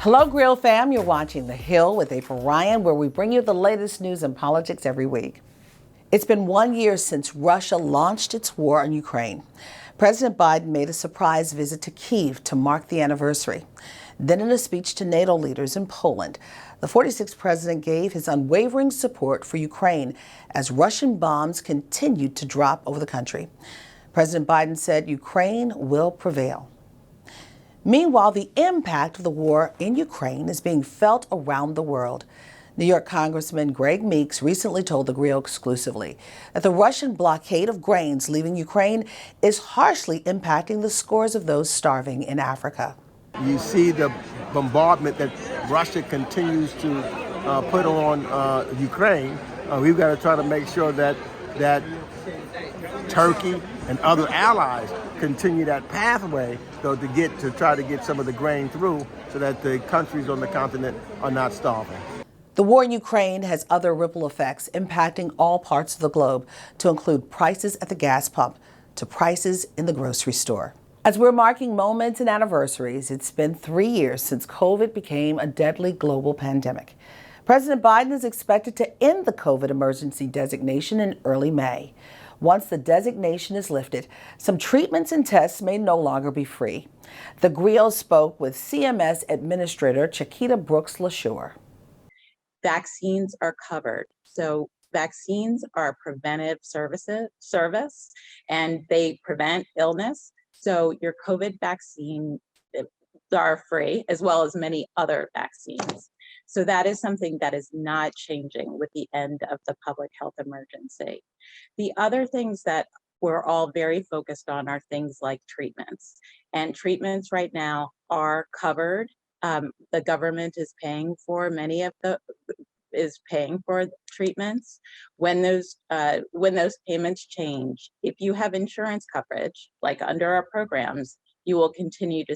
Hello, Grill fam. You're watching The Hill with April Ryan, where we bring you the latest news and politics every week. It's been 1 year since Russia launched its war on Ukraine. President Biden made a surprise visit to Kyiv to mark the anniversary. Then in a speech to NATO leaders in Poland, the 46th president gave his unwavering support for Ukraine as Russian bombs continued to drop over the country. President Biden said Ukraine will prevail. Meanwhile, the impact of the war in Ukraine is being felt around the world. New York Congressman Greg Meeks recently told TheGrio exclusively that the Russian blockade of grains leaving Ukraine is harshly impacting the scores of those starving in Africa. You see the bombardment that Russia continues to put on Ukraine. We've got to try to make sure that Turkey and other allies continue that pathway, though, to try to get some of the grain through so that the countries on the continent are not starving. The war in Ukraine has other ripple effects impacting all parts of the globe, to include prices at the gas pump to prices in the grocery store. As we're marking moments and anniversaries, it's been 3 years since COVID became a deadly global pandemic. President Biden is expected to end the COVID emergency designation in early May. Once the designation is lifted, some treatments and tests may no longer be free. TheGrio spoke with CMS Administrator Chiquita Brooks-LaSure. Vaccines are covered. So vaccines are a preventive service, and they prevent illness. So your COVID vaccine are free, as well as many other vaccines. So that is something that is not changing with the end of the public health emergency. The other things that we're all very focused on are things like treatments. And treatments right now are covered. The government is paying for treatments. When those payments change, if you have insurance coverage, like under our programs, you will continue to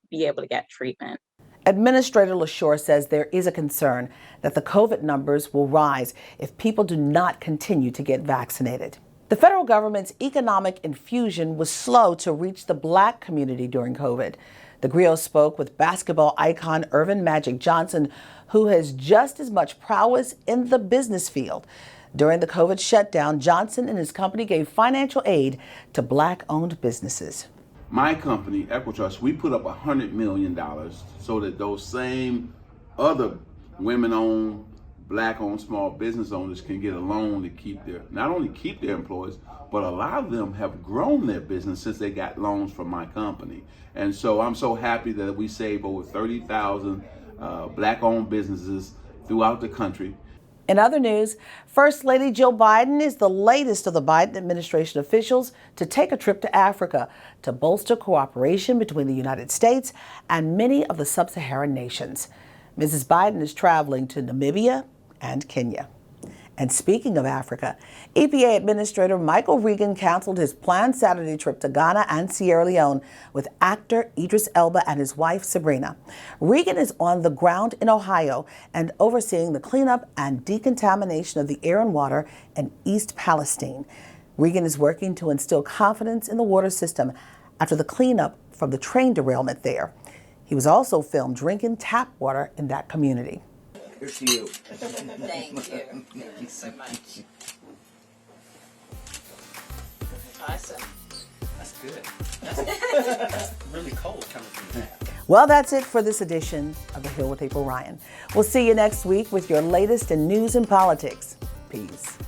be able to get treatment. Administrator LaSure says there is a concern that the COVID numbers will rise if people do not continue to get vaccinated. The federal government's economic infusion was slow to reach the Black community during COVID. TheGrio spoke with basketball icon Earvin Magic Johnson, who has just as much prowess in the business field. During the COVID shutdown, Johnson and his company gave financial aid to Black-owned businesses. My company, Equitrust, we put up $100 million so that those same other women-owned, Black-owned small business owners can get a loan to not only keep their employees, but a lot of them have grown their business since they got loans from my company. And so I'm so happy that we saved over 30,000 Black-owned businesses throughout the country. In other news, First Lady Jill Biden is the latest of the Biden administration officials to take a trip to Africa to bolster cooperation between the United States and many of the sub-Saharan nations. Mrs. Biden is traveling to Namibia and Kenya. And speaking of Africa, EPA Administrator Michael Regan canceled his planned Saturday trip to Ghana and Sierra Leone with actor Idris Elba and his wife Sabrina. Regan is on the ground in Ohio and overseeing the cleanup and decontamination of the air and water in East Palestine. Regan is working to instill confidence in the water system after the cleanup from the train derailment there. He was also filmed drinking tap water in that community. Here's to you. Thank you. Thank you so much. Awesome. That's good. That's really cold coming from that. Well, that's it for this edition of The Hill with April Ryan. We'll see you next week with your latest in news and politics. Peace.